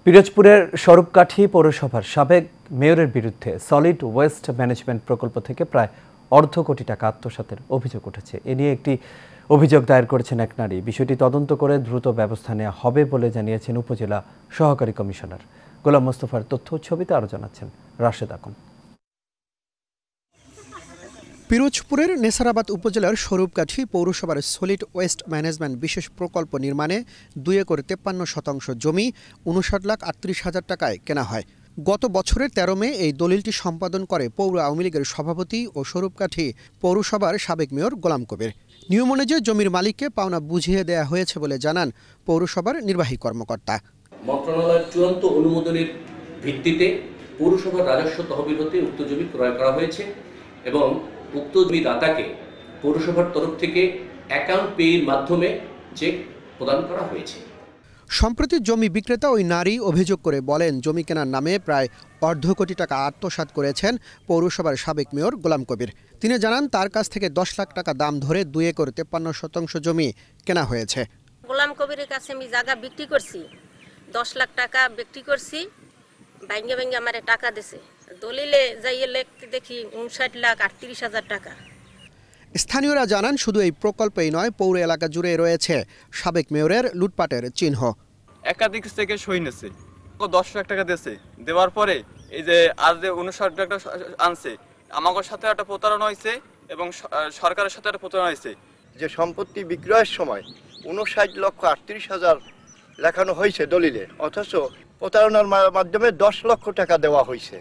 পিরোজপুরের স্বরূপকাঠি পৌরসভার সাবেক মেয়রের বিরুদ্ধে সলিড ওয়েস্ট ম্যানেজমেন্ট প্রকল্প থেকে প্রায় অর্ধ কোটি টাকা আত্মসাতের অভিযোগ উঠেছে। এ নিয়ে একটি অভিযোগ দায়ের করেছেন এক নারী। বিষয়টি তদন্ত করে দ্রুত ব্যবস্থা নেওয়া হবে বলে জানিয়েছেন উপজেলা সহকারী কমিশনার। গোলাম মোস্তফার তথ্য ছবিতে আরও জানাচ্ছেন রাশেদ আকন। পিরোজপুরের নেসারাবাদ উপজেলার স্বরূপকাঠি পৌরসভার সলিড ওয়েস্ট ম্যানেজমেন্ট বিশেষ প্রকল্প নির্মাণে 2 একর 53% জমি 59,38,000 টাকায় কেনা হয়। গত বছরের 13 মে এই দলিলটি সম্পাদন করে পৌর আওয়ামী লীগের সভাপতি ও স্বরূপকাঠি পৌরসভার সাবেক মেয়র গোলাম কবির। নিয়ম অনুযায়ী জমির মালিককে পাওনা বুঝিয়ে দেয়া হয়েছে বলে জানান পৌরসভার নির্বাহী কর্মকর্তা। মন্ত্রণালয়ের চূড়ান্ত অনুমোদনের ভিত্তিতে পৌরসভার রাজস্ব তহবিল হতে উক্ত জমি ক্রয় করা হয়েছে এবং উক্ত জমি দাতাকে পৌরসভার তরফ থেকে অ্যাকাউন্ট পের মাধ্যমে চেক প্রদান করা হয়েছে। সম্প্রতি জমি বিক্রেতা ওই নারী অভিযোগ করে বলেন, জমি কেনার নামে প্রায় অর্ধ কোটি টাকা আত্মসাৎ করেছেন পৌরসভার সাবেক মেয়র গোলাম কবির। তিনি জানান, তার কাছ থেকে 10 লাখ টাকা দাম ধরে 2 একর 53% জমি কেনা হয়েছে। গোলাম কবিরের কাছে আমি জায়গা বিক্রি করছি, 10 লাখ টাকা বিক্রি করছি, ভাঙ্গে ভাঙ্গে আমারে টাকা দিছে। দলিলে যাইয়ে দেখি 59,38,000 টাকা। স্থানীয়রা জানান, শুধু এই প্রকল্পেই নয়, পৌর এলাকা জুড়ে রয়েছে সাবেক মেয়রের লুটপাটের চিহ্ন। একাধিক থেকে সই নিয়েছে, 10 লাখ টাকা দিয়েছে। দেওয়ার পরে এই যে আজ যে 59 টাকা আনছে, আমাদের সাথে একটা প্রতারণা হয়েছে এবং সরকারের সাথে একটা প্রতারণা হয়েছে। যে সম্পত্তি বিক্রয়ের সময় 59,38,000 লেখানো হয়েছে দলিলে, অথচ প্রতারণার মাধ্যমে 10 লক্ষ টাকা দেওয়া হয়েছে।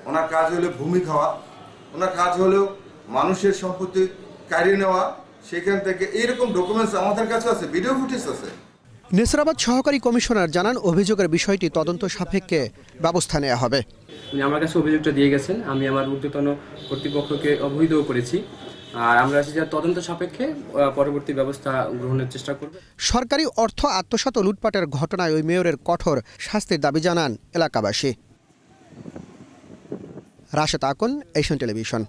ওনার কাজ হলো ভূমি খাওয়া, ওনার কাজ হলো মানুষের সম্পত্তি কাড়িয়ে নেওয়া। সেখান থেকে এইরকম ডকুমেন্টস আমাদের কাছে আছে, ভিডিও ফুটেজ আছে। নেসারাবাদ সহকারী কমিশনার জানান, অভিযোগের বিষয়টি তদন্ত সাপেক্ষে ব্যবস্থা নেওয়া হবে। উনি আমার কাছে অভিযোগটা দিয়ে গেছেন, আমি আমার ঊর্ধ্বতন কর্তৃপক্ষকে অবহিতও করেছি। আর আমরা তদন্ত সাপেক্ষে পরবর্তী ব্যবস্থা গ্রহণের চেষ্টা করব। সরকারি অর্থ আত্মসাৎ ও লুটপাটের ঘটনায় ওই মেয়রের কঠোর শাস্তির দাবি জানান এলাকাবাসী। Rashed Akon, Asian television.